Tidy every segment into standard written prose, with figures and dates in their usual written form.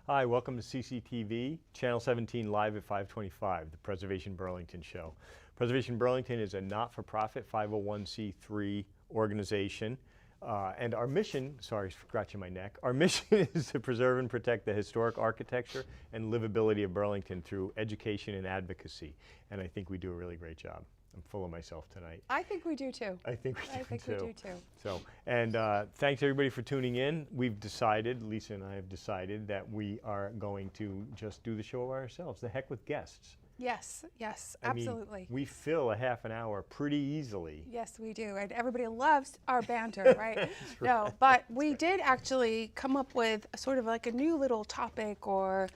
Hi, welcome to CCTV, Channel 17 live at 525, the Preservation Burlington show. Preservation Burlington is a not-for-profit 501c3 organization. And our mission, sorry, scratching my neck, our mission is to preserve and protect the historic architecture and livability of Burlington through education and advocacy. And I think we do a really great job. I'm full of myself tonight. I think we do too. I think we do too. We do too. So, and thanks everybody for tuning in. We've decided, Lisa and I have decided, that we are going to just do the show ourselves. The heck with guests. Yes, yes, I mean, absolutely. we fill a half an hour pretty easily. Yes, we do. And everybody loves our banter, right? That's No, right. but we did actually come up with sort of like a new little topic or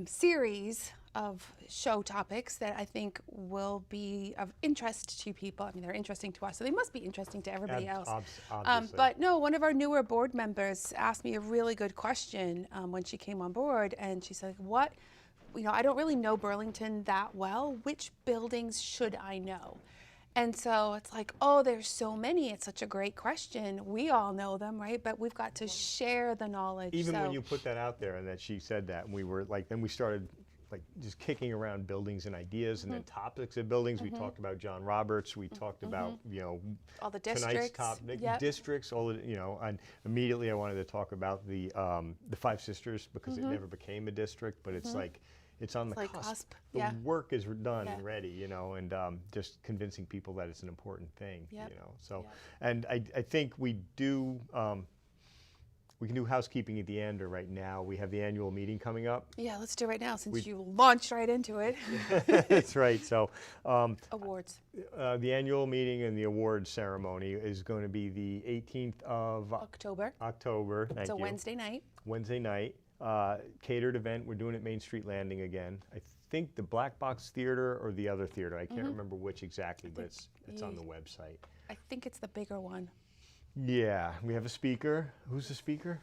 series of show topics that I think will be of interest to people. I mean, they're interesting to us, so they must be interesting to everybody else. Obviously. But no, one of our newer board members asked me a really good question when she came on board, and she said, I don't really know Burlington that well. Which buildings should I know? And so it's like, oh, there's so many. It's such a great question. We all know them, right? But we've got to share the knowledge. Even when you put that out there and that she said that, and we were like, then we started like just kicking around buildings and ideas and then topics of buildings. We talked about John Roberts. We talked about, all the districts. Tonight's topic, districts, all the, and immediately I wanted to talk about the Five Sisters because it never became a district, but it's like, it's on the cusp. The work is done and ready, and just convincing people that it's an important thing, So, and I think we do, we can do housekeeping at the end or right now. We have the annual meeting coming up. Yeah, let's do it right now since you launched right into it. That's right. So, awards. The annual meeting and the awards ceremony is going to be the 18th of October. Thank you. you. Wednesday night. Wednesday night. Catered event. We're doing it Main Street Landing again. I think the Black Box Theater or the other theater. I can't remember which exactly, but it's on the website. I think it's the bigger one. Yeah, we have a speaker. Who's the speaker?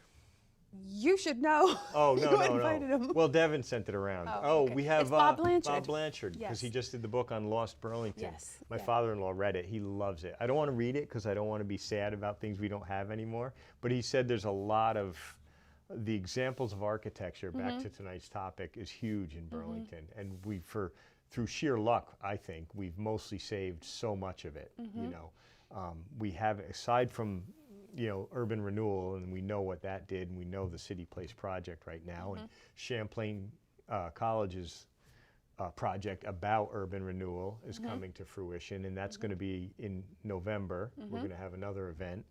You should know. Oh, no, You invited him. Well, Devin sent it around. Okay. We have It's Bob Blanchard. Bob Blanchard, because he just did the book on Lost Burlington. Yes. My father-in-law read it. He loves it. I don't want to read it because I don't want to be sad about things we don't have anymore. But he said there's a lot of the examples of architecture, back to tonight's topic, is huge in Burlington. And through sheer luck, I think, we've mostly saved so much of it, we have, aside from, urban renewal, and we know what that did, and we know the City Place project right now, and Champlain College's project about urban renewal is coming to fruition, and that's going to be in November. We're going to have another event.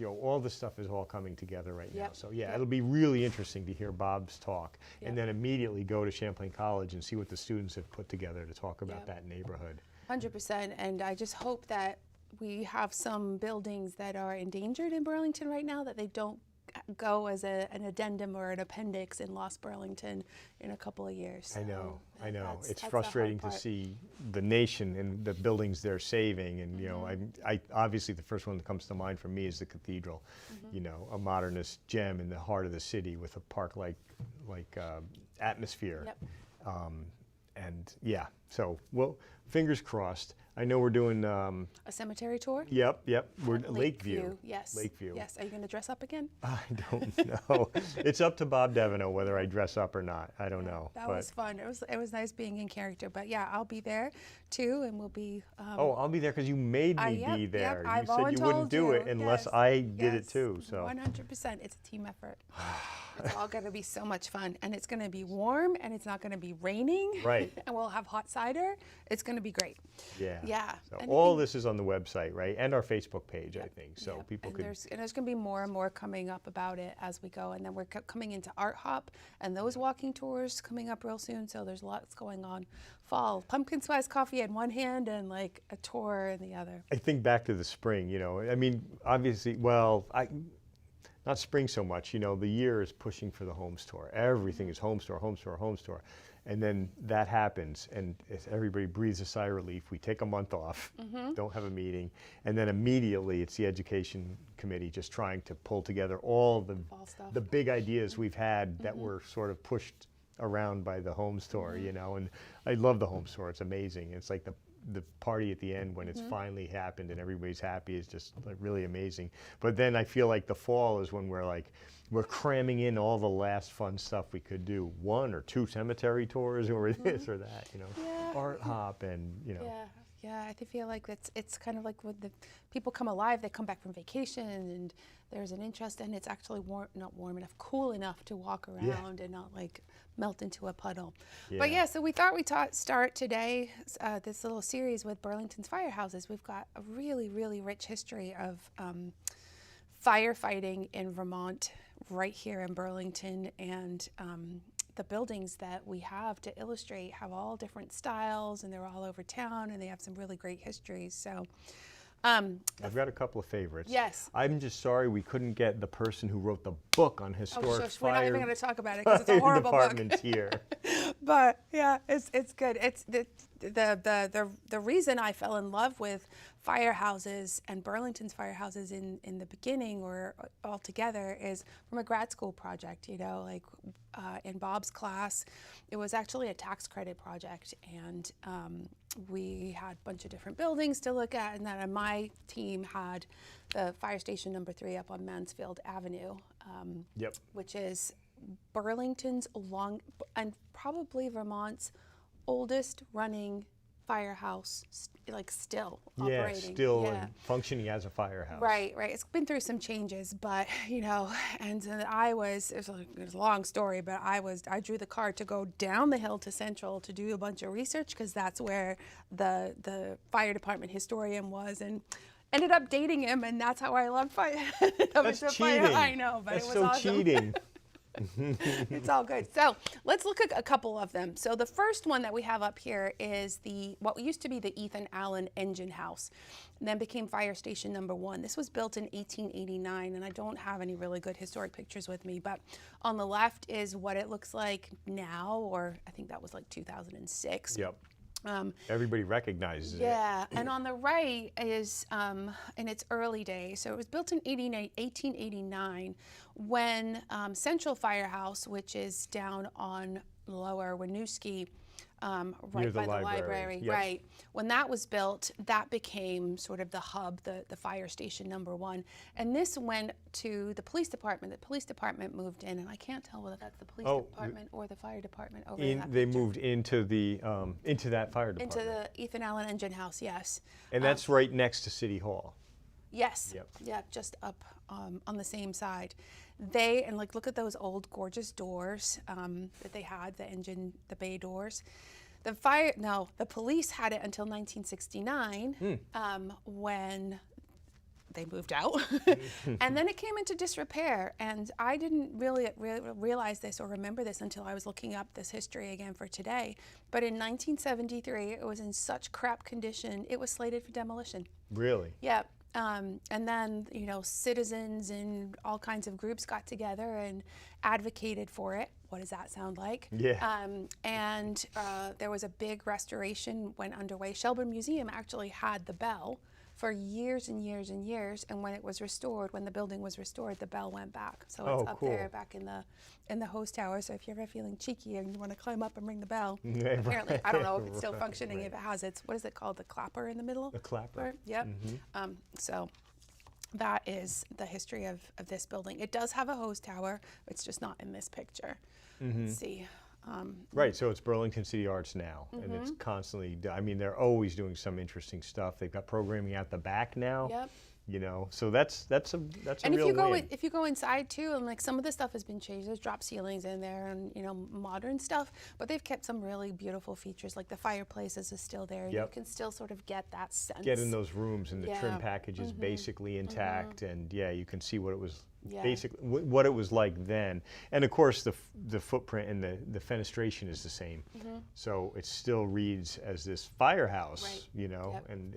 All this stuff is all coming together right now. So it'll be really interesting to hear Bob's talk, and then immediately go to Champlain College and see what the students have put together to talk about that neighborhood. 100%, and I just hope that we have some buildings that are endangered in Burlington right now, that they don't go as an addendum or an appendix in Lost Burlington in a couple of years. I know. It's that's frustrating the hard to part. see the nation and the buildings they're saving, and I obviously the first one that comes to mind for me is the cathedral, a modernist gem in the heart of the city with a park-like atmosphere. Yep. So fingers crossed. I know we're doing. A cemetery tour? Yep. We're At Lakeview. Yes. Lakeview. Yes. Are you going to dress up again? I don't know. It's up to Bob Devino whether I dress up or not. I don't know. That was fun. It was nice being in character. But yeah, I'll be there too, and we'll be. I'll be there because you made me be there. I You said you wouldn't do it unless I did it too. So 100%. It's a team effort. It's all going to be so much fun, and it's going to be warm, and it's not going to be raining. Right. And we'll have hot cider. It's going to be great. Yeah. Yeah. So all this is on the website, right, and our Facebook page, I think. So people and could. there's going to be more and more coming up about it as we go, and then we're coming into Art Hop and those walking tours coming up real soon. So there's lots going on. Fall, pumpkin spice coffee in one hand and like a tour in the other. I think back to the spring. I mean, obviously, not spring so much, the year is pushing for the home store. Everything is home store, home store, home store. And then that happens, and everybody breathes a sigh of relief. We take a month off, don't have a meeting, and then immediately it's the education committee just trying to pull together all the big ideas we've had that were sort of pushed around by the home store, and I love the home store. It's amazing. It's like the party at the end when it's finally happened and everybody's happy is just like really amazing. But then I feel like the fall is when we're cramming in all the last fun stuff we could do. 1 or 2 cemetery tours or this or that, art hop and, Yeah, I feel like it's kind of like when the people come alive, they come back from vacation and there's an interest, and it's actually not warm enough, cool enough to walk around and not like melt into a puddle. But yeah, so we thought we'd start today this little series with Burlington's firehouses. We've got a really, really rich history of firefighting in Vermont, right here in Burlington, and the buildings that we have to illustrate have all different styles, and they're all over town, and they have some really great histories. So I've got a couple of favorites. Yes. I'm just sorry we couldn't get the person who wrote the book on historic We're not even going to talk about it because it's a horrible department book. here. But yeah, it's good. It's the reason I fell in love with firehouses and Burlington's firehouses in the beginning or altogether is from a grad school project. Like in Bob's class, it was actually a tax credit project, and we had a bunch of different buildings to look at, and then my team had the fire station number 3 up on Mansfield Avenue, which is Burlington's and probably Vermont's oldest running firehouse, still operating. Still functioning as a firehouse. Right. It's been through some changes, but and it was a long story, but I drew the card to go down the hill to Central to do a bunch of research because that's where the fire department historian was, and ended up dating him, and that's how I loved fire. That's cheating. I know, but that's it was so awesome. cheating. It's all good. So let's look at a couple of them. So the first one that we have up here is what used to be the Ethan Allen Engine House, and then became Fire Station number 1. This was built in 1889, and I don't have any really good historic pictures with me, but on the left is what it looks like now, or I think that was like 2006. Yep. Everybody recognizes it. Yeah, and on the right is in its early days. So it was built in 1889 when Central Firehouse, which is down on Lower Winooski, right by the library. Yep. Right. When that was built, that became sort of the hub, the fire station number 1. And this went to the police department. The police department moved in, and I can't tell whether that's the police department or the fire department over in that They picture. moved into that fire department. Into the Ethan Allen Engine House, yes. And that's right next to City Hall. Yes. Yep. Yeah, just up on the same side. And look at those old gorgeous doors that they had, the bay doors. The police had it until 1969 when they moved out. And then it came into disrepair, and I didn't really realize this or remember this until I was looking up this history again for today. But in 1973, it was in such crap condition, it was slated for demolition. Really? Yeah. And then, citizens and all kinds of groups got together and advocated for it. What does that sound like? Yeah. And there was a big restoration went underway. Shelburne Museum actually had the bell for years and years and years. And when the building was restored, the bell went back. So it's up there back in the host tower. So if you're ever feeling cheeky and you want to climb up and ring the bell, apparently, I don't know if it's still functioning, if it has what is it called? The clapper in the middle? The clapper. Yep. So that is the history of this building. It does have a hose tower. It's just not in this picture. Let's see. Right, so it's Burlington City Arts now, and it's constantly, they're always doing some interesting stuff. They've got programming out the back now. Yep. So that's a and real win. if you go inside too, and some of the stuff has been changed. There's drop ceilings in there, and modern stuff. But they've kept some really beautiful features, like the fireplaces is still there. And you can still sort of get that sense. Get in those rooms, and the trim package is basically intact, and you can see what it was basically what it was like then. And of course, the footprint and the fenestration is the same, so it still reads as this firehouse, and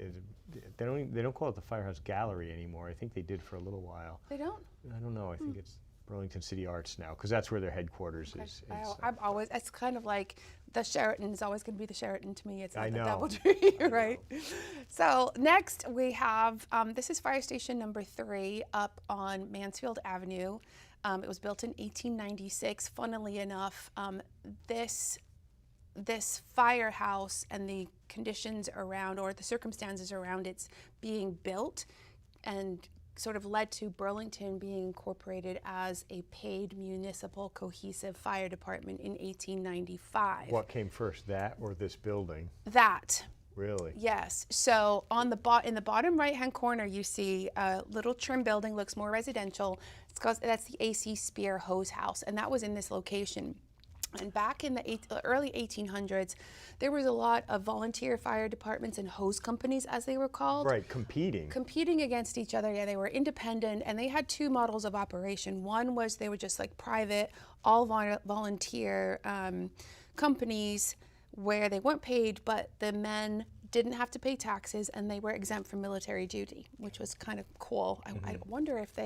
they don't call it the Firehouse Gallery anymore. I think they did for a little while. They don't? I don't know. I think it's Burlington City Arts now, because that's where their headquarters is. It's kind of like the Sheraton is always going to be the Sheraton to me. It's not I the know. DoubleTree, right? So next we have, this is Fire Station number 3 up on Mansfield Avenue. It was built in 1896. Funnily enough, this this firehouse and the conditions around, or the circumstances around its being built, and sort of led to Burlington being incorporated as a paid municipal cohesive fire department in 1895. What came first, that or this building? That. Really? Yes. So on the in the bottom right-hand corner, you see a little trim building, looks more residential. That's the AC Spear Hose House, and that was in this location. And back in the early 1800s, there was a lot of volunteer fire departments and hose companies, as they were called. Right, competing Against each other. Yeah, they were independent, and they had two models of operation. One was they were just like private, all volunteer companies where they weren't paid, but the men didn't have to pay taxes and they were exempt from military duty, which was kind of cool. I wonder if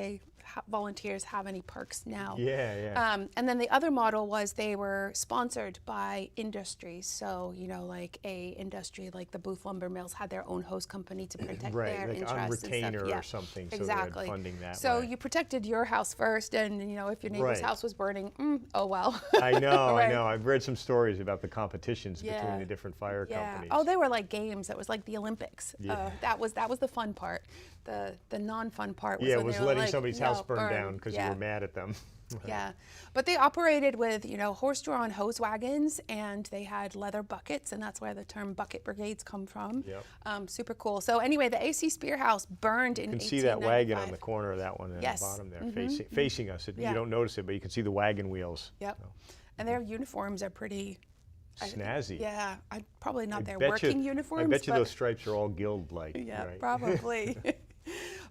volunteers have any perks now. Yeah. And then the other model was they were sponsored by industries. So, you know, like a industry like the Booth Lumber Mills had their own hose company to protect their like interests on and retainer stuff. Yeah, or something, so exactly. they had funding that So way. you protected your house first, and you know, if your neighbor's Right. house was burning, oh well. I know, Right. I know. I've read some stories about the competitions between Yeah. the different fire companies. Oh, they were like games. That was like the Olympics. Yeah. That was the fun part. The non-fun part was Yeah, it when was they were letting like, somebody's "No, house burn burn." down because you were mad at them. Yeah, but they operated with, you know, horse-drawn hose wagons, and they had leather buckets, and that's where the term bucket brigades come from. Yep. Super cool. So anyway, the AC Spear House burned in 1895. You can see that wagon on the corner of that one at Yes. the bottom there, facing us. Yeah. You don't notice it, but you can see the wagon wheels. Yep. So, And their uniforms are pretty snazzy. Yeah, probably not their Bet working you, uniforms. I bet you but those stripes are all guild-like. yeah, right? probably.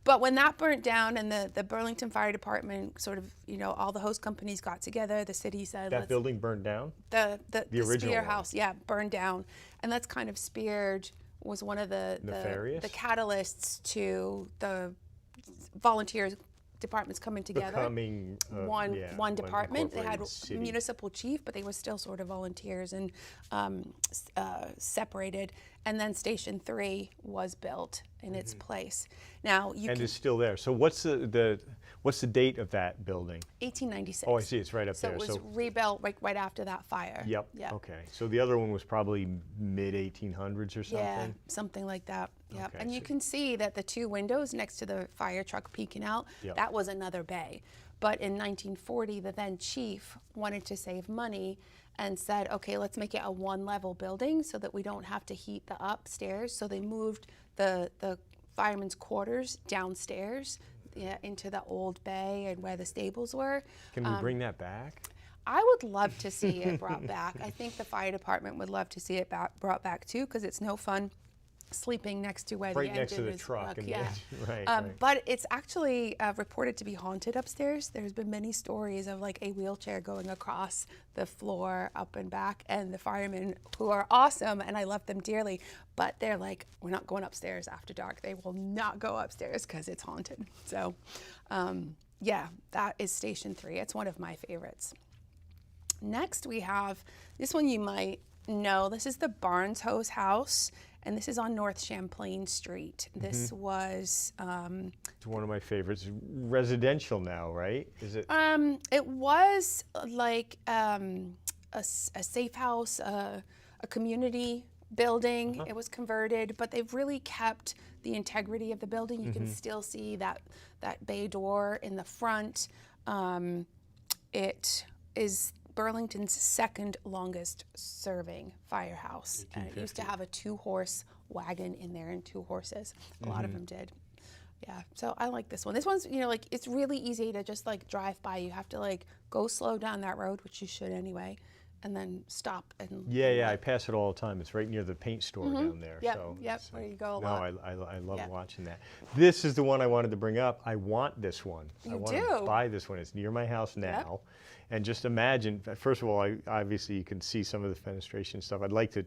But when that burnt down and the Burlington Fire Department sort of, you know, all the hose companies got together, the city said, That building burned down? the original Spear one. House, yeah, burned down. And that's kind of speared, was one of the Nefarious? catalysts to the volunteers departments coming together. Becoming one department. They had incorporated city. municipal chief, but they were still sort of volunteers and separated. And then Station 3 was built in its place. Now you And can it's still there. So what's the date of that building? 1896. Oh, I see. It's right up So there. it was rebuilt right after that fire. Yep. Yeah. Okay. So the other one was probably mid 1800s or something. Yeah, something like that. Yep. Okay, And you so- can see that the two windows next to the fire truck peeking out, Yep. that was another bay. But in 1940, the then chief wanted to save money and said, okay, let's make it a one-level building so that we don't have to heat the upstairs. So they moved the firemen's quarters downstairs into the old bay and where the stables were. Can we bring that back? I would love to see it brought back. I think the fire department would love to see it brought back too, because it's no fun sleeping next to where Right the next to engine the is truck. stuck. And Yeah. right. But it's actually reported to be haunted upstairs. There's been many stories of like a wheelchair going across the floor up and back, and the firemen, who are awesome and I love them dearly, but they're like, we're not going upstairs after dark. They will not go upstairs because it's haunted. So yeah, that is Station 3. It's one of my favorites. Next we have, this one you might know, this is the Barnes Hose House. And this is on North Champlain Street. This was It's one of my favorites. Residential now, right? Is it? it was like a safe house, a community building. It was converted, but they've really kept the integrity of the building. You can still see that bay door in the front. It is Burlington's second longest serving firehouse. And it used to have a 2-horse wagon in there and 2 horses. A lot of them did. Yeah, so I like this one. This one's, you know, like it's really easy to just like drive by. You have to like go slow down that road, which you should anyway, and then stop and Yeah, I pass it all the time. It's right near the paint store down there. Yep, So yep, it's, where you go a no, lot. I love Yeah. watching that. This is the one I wanted to bring up. I want this one. I You want to do? buy this one. It's near my house now. And just imagine, first of all, obviously you can see some of the fenestration stuff. I'd like to,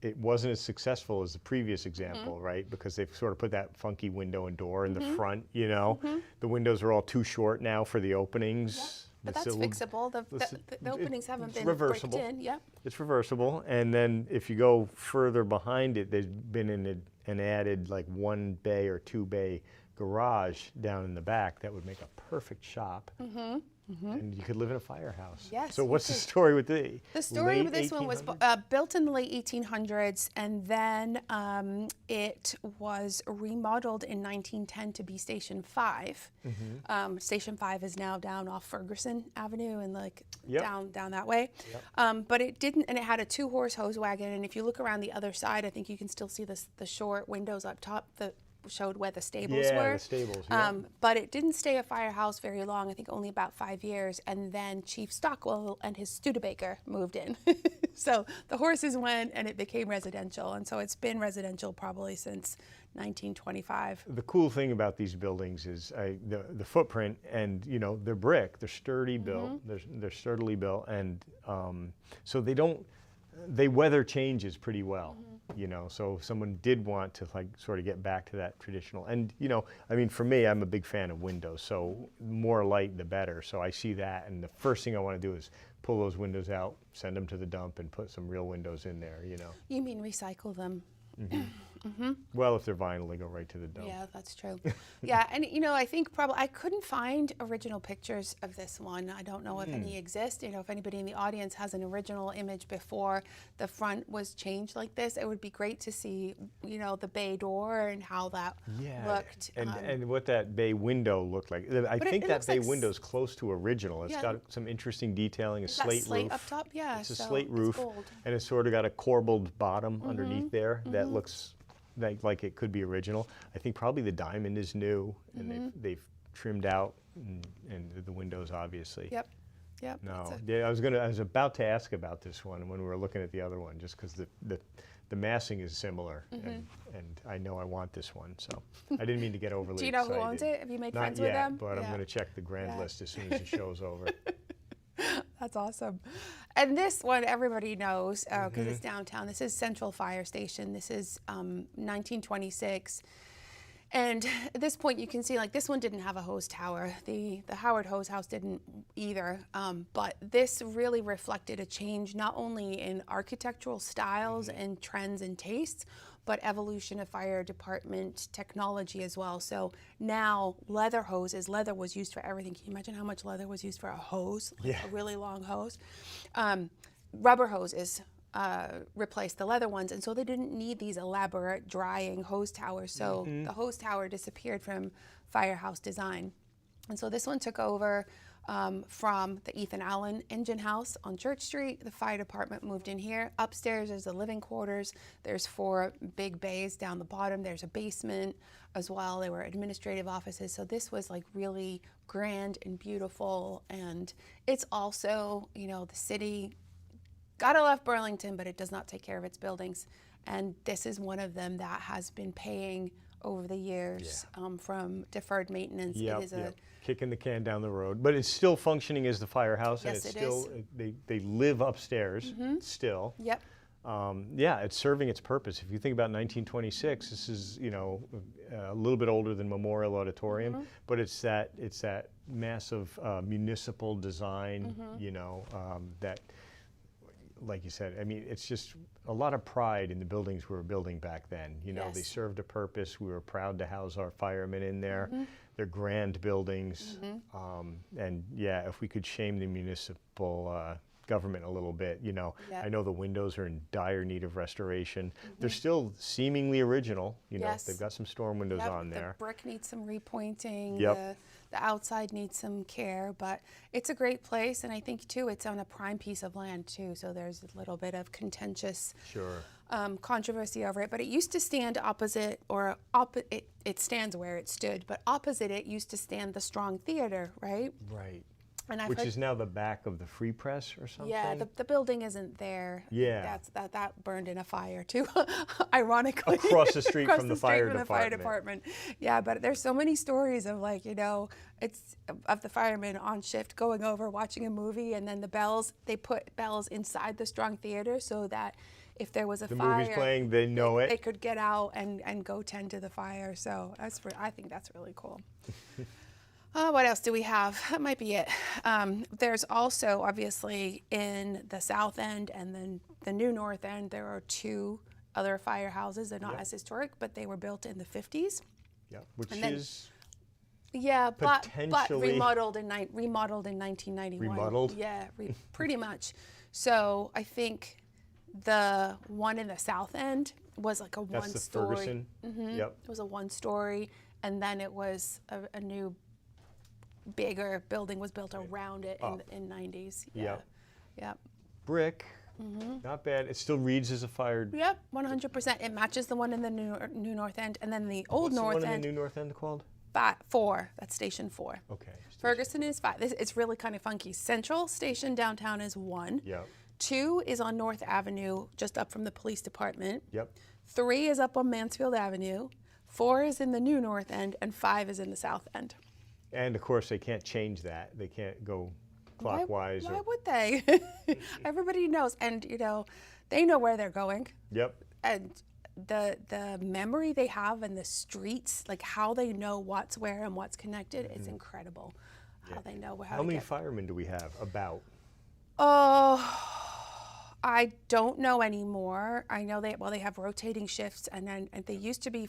it wasn't as successful as the previous example, right? Because they've sort of put that funky window and door in the front, you know? The windows are all too short now for the openings. But It's that's a- fixable. The openings haven't it's been reversible. bricked in. Yep. It's reversible, and then if you go further behind it, there's been an added like 1 bay or 2 bay garage down in the back that would make a perfect shop. and you could live in a firehouse. Yes, So you what's the could. story with the The story late with this one was 1800s? built in the late 1800s, and then it was remodeled in 1910 to be Station 5. Station 5 is now down off Ferguson Avenue and like Yep. down that way. But it didn't, and it had a 2-horse hose wagon. And if you look around the other side, I think you can still see the short windows up top that showed where the stables Yeah, were. the stables, yeah. But it didn't stay a firehouse very long, I think only about 5 years, and then Chief Stockwell and his Studebaker moved in. So the horses went and it became residential, and so it's been residential probably since 1925. The cool thing about these buildings is the footprint, and they're brick, they're sturdy built, they're sturdily built, and so they weather changes pretty well. So if someone did want to like sort of get back to that traditional, and I mean, for me, I'm a big fan of windows, so more light the better. So I see that, and the first thing I want to do is pull those windows out, send them to the dump, and put some real windows in there. You mean recycle them? Well, if they're vinyl, they go right to the dump. Yeah, that's true. Yeah, and I think probably I couldn't find original pictures of this one. I don't know if any exist. If anybody in the audience has an original image before the front was changed like this, it would be great to see, the bay door and how that looked. And what that bay window looked like. I But think it that looks bay like window's close to original. It's got some interesting detailing, a Is that slate slate roof. up top? Yeah, It's a so slate it's roof, gold. and it's sort of got a corbelled bottom underneath there that looks like it could be original. I think probably the diamond is new, and they've trimmed out, and the windows obviously. Yep. No, yeah, I was about to ask about this one when we were looking at the other one, just because the massing is similar, and I know I want this one, so I didn't mean to get overly Do you know excited. who owns it? Have you made Not friends yet, with them? but I'm Yeah. going to check the grand list as soon as the show's over. That's awesome. And this one everybody knows because it's downtown. This is Central Fire Station. This is 1926. And at this point you can see like this one didn't have a hose tower. The Howard Hose House didn't either. But this really reflected a change not only in architectural styles and trends and tastes, but evolution of fire department technology as well. So now leather hoses, leather was used for everything. Can you imagine how much leather was used for a hose, like a really long hose? Rubber hoses replaced the leather ones, and so they didn't need these elaborate drying hose towers. So the hose tower disappeared from firehouse design. And so this one took over from the Ethan Allen engine house on Church Street. The fire department moved in here. Upstairs is the living quarters. There's 4 big bays down the bottom. There's a basement as well. There were administrative offices. So this was like really grand and beautiful. And it's also, the city, gotta love Burlington, but it does not take care of its buildings. And this is one of them that has been paying over the years from deferred maintenance. It is kicking the can down the road, but it's still functioning as the firehouse, and Yes, it's it still they live upstairs still. Yep. It's serving its purpose. If you think about 1926, this is a little bit older than Memorial Auditorium, but it's that massive municipal design, that. Like you said, I mean, it's just a lot of pride in the buildings we were building back then. They served a purpose. We were proud to house our firemen in there. They're grand buildings. And if we could shame the municipal government a little bit, I know the windows are in dire need of restoration. They're still seemingly original. They've got some storm windows on there. The brick needs some repointing. Yep. The outside needs some care, but it's a great place, and I think too it's on a prime piece of land too, so there's a little bit of contentious controversy over it. But it used to stand opposite, it stands where it stood, but opposite it used to stand the Strong Theater, right? Right. And Which is now the back of the Free Press or something? Yeah, the building isn't there. Yeah. That burned in a fire too, ironically. Across the street from the fire department. Yeah, but there's so many stories of it's of the firemen on shift going over, watching a movie, and then they put bells inside the Strong Theater so that if there was a fire, the movie's playing, they know it. They could get out and go tend to the fire. So I think that's really cool. What else do we have? That might be it. There's also, obviously, in the south end and then the new north end, there are 2 other firehouses. They're not as historic, but they were built in the 50s. Yeah, which And then- is Yeah, but potentially remodeled in 1991. Remodeled? Yeah, pretty much. So I think the one in the south end was like a that's the one-story. Ferguson. Yep. It was a one-story, and then it was a new, bigger building was built around it in 90s. Yeah. Yep. Yep. Brick. Not bad. It still reads as a fired. Yep. 100%. It matches the one in the new north end, and then the old What's north the one in end. the new north end called? 4. That's Station 4. Okay. Ferguson is 5. It's really kind of funky. Central Station downtown is 1. Yep. 2 is on North Avenue, just up from the police department. Yep. 3 is up on Mansfield Avenue. 4 is in the new north end, and 5 is in the south end. And of course, they can't change that. They can't go clockwise. Why would they? Everybody knows, and they know where they're going. Yep. And the memory they have and the streets, like how they know what's where and what's connected, is incredible. How they know how. How many firemen do we have? About. I don't know anymore. I know they have rotating shifts, and they used to be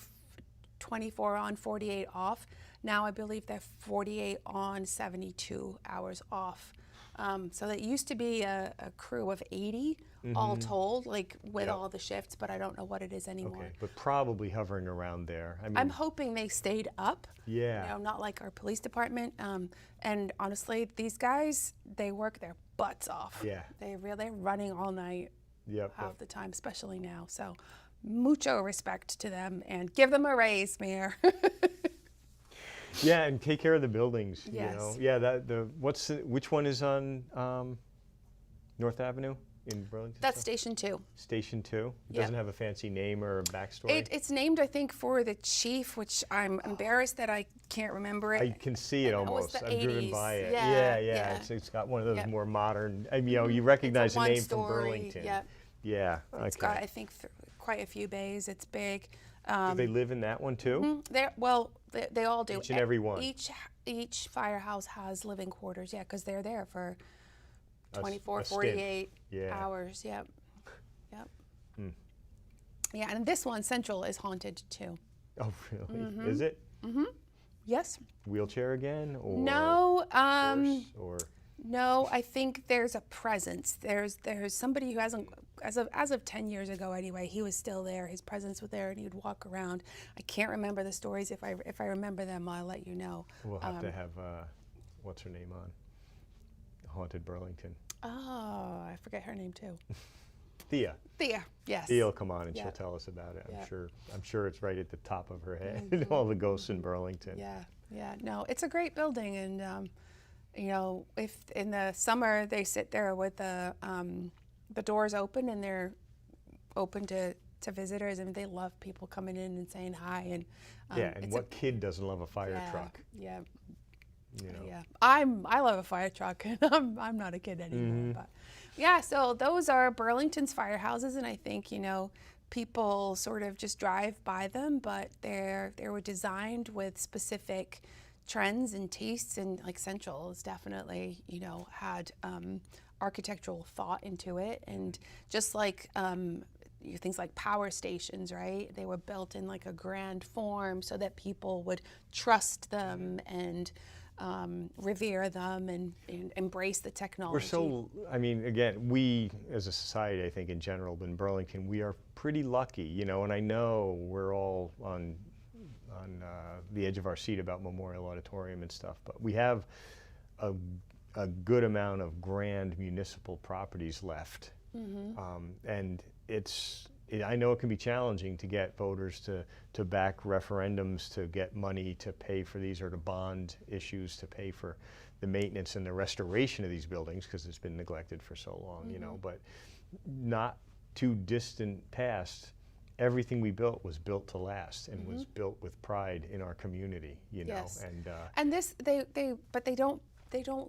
24 on, 48 off. Now I believe they're 48 on, 72 hours off. So that used to be a crew of 80 all told, like with all the shifts, but I don't know what it is anymore. Okay, but probably hovering around there. I mean, I'm hoping they stayed up. Yeah. Not like our police department. And honestly, these guys, they work their butts off. Yeah. They're running all night Yep. half the time, especially now. So mucho respect to them, and give them a raise, Mayor. Yeah, and take care of the buildings. Yes. You know? Yeah. Which one is on North Avenue in Burlington? That's Station 2. Station 2. It Yeah. doesn't have a fancy name or a backstory. It's named, I think, for the chief, which I'm embarrassed that I can't remember it. I can see it And it was almost. the I've driven 80s. by it. Yeah, Yeah. yeah. It's got one of those Yep. more modern. You recognize It's a the name from one-story, Burlington. yep. Yeah. It's Okay. got, I think, quite a few bays. It's big. Do they live in that one too? They all do. Each and every one. Each firehouse has living quarters, yeah, because they're there for A 24, stint. 48 Yeah. hours. Yep. Yeah, and this one, Central, is haunted too. Oh, really? Is it? Yes. Wheelchair again? Or No. horse, or No, I think there's a presence. There's somebody who hasn't, as of 10 years ago anyway, he was still there. His presence was there, and he'd walk around. I can't remember the stories. If I remember them, I'll let you know. we'll have to have what's her name on? Haunted Burlington. Oh, I forget her name too. Thea. Thea, yes. Thea will come on and Yeah. she'll tell us about it. Yeah. I'm sure it's right at the top of her head. All the ghosts in Burlington. Yeah. No, it's a great building, and if in the summer they sit there with the doors open and they're open to visitors, and they love people coming in and saying hi. And And what kid doesn't love a fire truck? Yeah. You know? Yeah, I love a fire truck, and I'm not a kid anymore. But yeah, so those are Burlington's firehouses, and I think people sort of just drive by them, but they were designed with specific trends and tastes, and like Central has definitely had architectural thought into it, and just like things like power stations, right? They were built in like a grand form so that people would trust them and revere them and embrace the technology. Again, we as a society, I think in general, in Burlington, we are pretty lucky, and I know we're all on the edge of our seat about Memorial Auditorium and stuff, but we have a good amount of grand municipal properties left. And I know it can be challenging to get voters to back referendums, to get money to pay for these, or to bond issues to pay for the maintenance and the restoration of these buildings, because it's been neglected for so long, but not too distant past, everything we built was built to last and was built with pride in our community, Yes. and And this, but they don't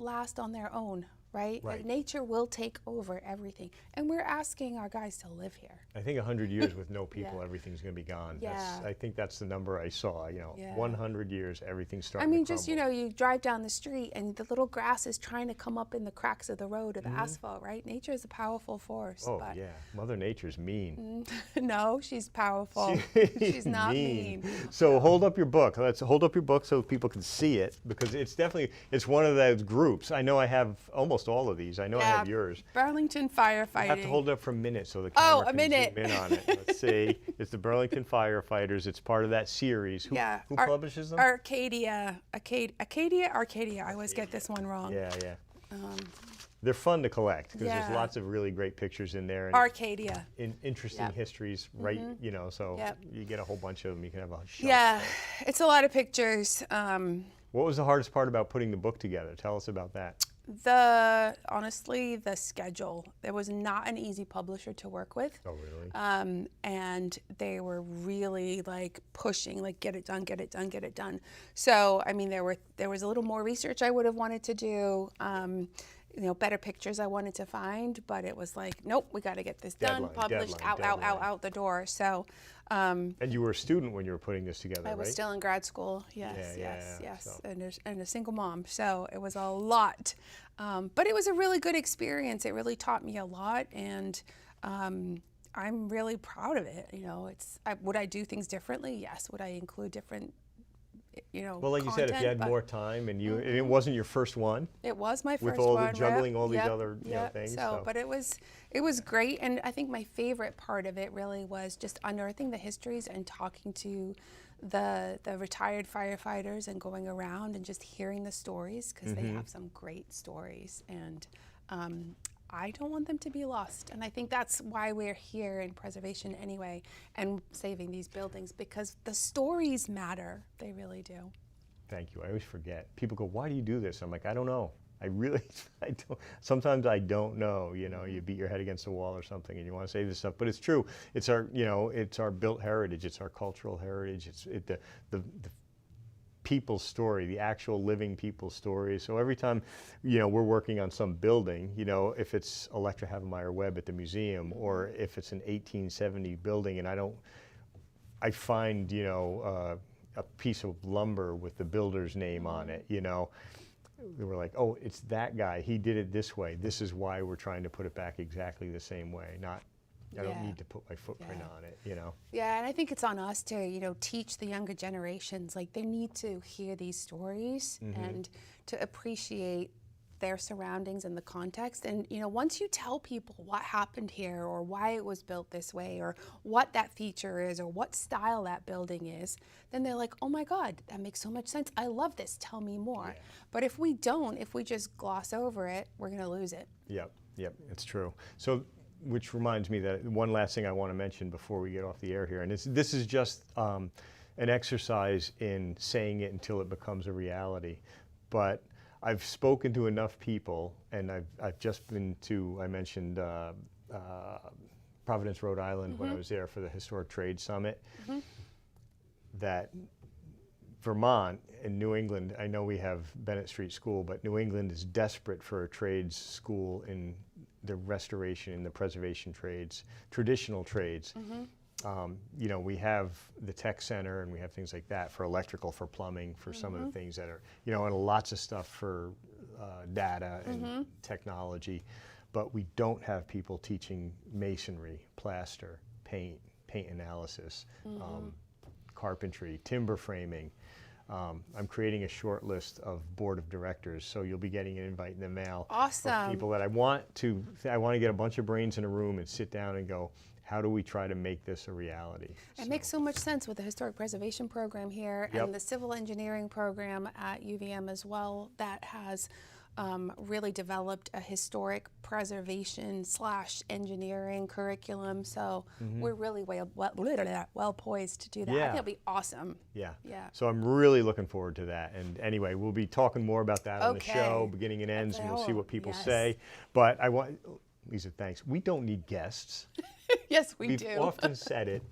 last on their own, right? Right. Nature will take over everything. And we're asking our guys to live here. I think 100 years with no people, Yeah. everything's going to be gone. Yeah. I think that's the number I saw. You know, Yeah. 100 years, everything's I starting mean, to just, crumble. you drive down the street and the little grass is trying to come up in the cracks of the road or the asphalt, right? Nature is a powerful force. Oh, but yeah. Mother Nature's mean. no, she's powerful. She's not mean. So hold up your book. Let's hold up your book so people can see it, because it's definitely, it's one of those groups. I know I have almost all of these. I know I have yours. Burlington I firefighting. have to hold it up for a minute so the Oh, camera a can minute. zoom in on it. Let's see. It's the Burlington Firefighters. It's part of that series. Who publishes them? Arcadia. I always get this one wrong. Yeah. They're fun to collect because Yeah. there's lots of really great pictures in there. And Arcadia. interesting histories, right? You know, so Yep. you get a whole bunch of them. You can have a shelf. Yeah, it's a lot of pictures. What was the hardest part about putting the book together? Tell us about that. Honestly, the schedule. There was not an easy publisher to work with. Oh, really? And they were really like pushing, like get it done, get it done, get it done. So, I mean, there was a little more research I would have wanted to do. Better pictures I wanted to find, but it was like, nope, we got to get this done, published, out the door. So, and you were a student when you were putting this together, I was right? still in grad school. Yes, Yeah, so. and a single mom. So it was a lot, but it was a really good experience. It really taught me a lot, and I'm really proud of it. Would I do things differently? Yes. Would I include different? Well, like you said, if you had more time and and it wasn't your first one. It was my first with all one. the juggling all these other things. So, but it was great, and I think my favorite part of it really was just unearthing the histories and talking to the retired firefighters and going around and just hearing the stories, because they have some great stories, and I don't want them to be lost. And I think that's why we're here in preservation anyway and saving these buildings, because the stories matter. They really do. Thank you. I always forget. People go, why do you do this? I'm like, I don't know. I don't. Sometimes I don't know. You beat your head against the wall or something and you want to save this stuff. But it's true. It's our built heritage. It's our cultural heritage. It's the people's story, the actual living people's story. So every time, we're working on some building, if it's Electra Havemeyer Webb at the museum, or if it's an 1870 building, and I find, a piece of lumber with the builder's name on it, they were like, oh, it's that guy. He did it this way. This is why we're trying to put it back exactly the same way. I don't need to put my footprint on it, Yeah, and I think it's on us to, teach the younger generations. Like, they need to hear these stories and to appreciate their surroundings and the context. And, once you tell people what happened here or why it was built this way or what that feature is or what style that building is, then they're like, oh my God, that makes so much sense. I love this. Tell me more. Yeah. But if we just gloss over it, we're going to lose it. Yep, it's true. So, which reminds me that one last thing I want to mention before we get off the air here, and this is just an exercise in saying it until it becomes a reality. But I've spoken to enough people, and I've just been to, I mentioned Providence, Rhode Island when I was there for the Historic Trade Summit, that Vermont and New England, I know we have Bennett Street School, but New England is desperate for a trades school in the restoration and the preservation trades, traditional trades. We have the tech center and we have things like that for electrical, for plumbing, for some of the things that are, and lots of stuff for data and technology, but we don't have people teaching masonry, plaster, paint analysis, carpentry, timber framing. I'm creating a short list of board of directors, so you'll be getting an invite in the mail. Awesome. Of people that I want to get a bunch of brains in a room and sit down and go, how do we try to make this a reality? It makes so much sense with the historic preservation program here and the civil engineering program at UVM as well, that has really developed a historic preservation / engineering curriculum. So we're really well poised to do that. I think it'll be awesome. Yeah. So I'm really looking forward to that. And anyway, we'll be talking more about that on the show, beginning and ends, and we'll see what people say. But I want, Lisa, thanks. We don't need guests. Yes, we We've do. often said it.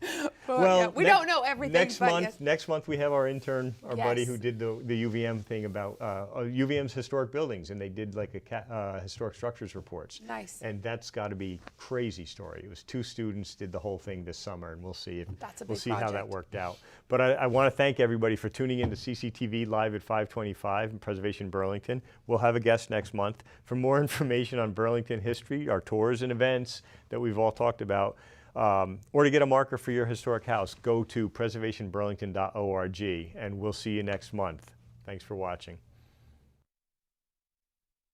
But, yeah, we don't know everything. Next but month, yes. next month we have our intern, our buddy who Yes. did the UVM thing about UVM's historic buildings, and they did like a historic structures reports. Nice. And that's got to be crazy story. It was 2 students did the whole thing this summer, and we'll see if That's a we'll big see how that project. worked out. But I want to thank everybody for tuning in to CCTV Live at 525 in Preservation Burlington. We'll have a guest next month. For more information on Burlington history, our tours and events that we've all talked about, or to get a marker for your historic house, go to preservationburlington.org, and we'll see you next month. Thanks for watching.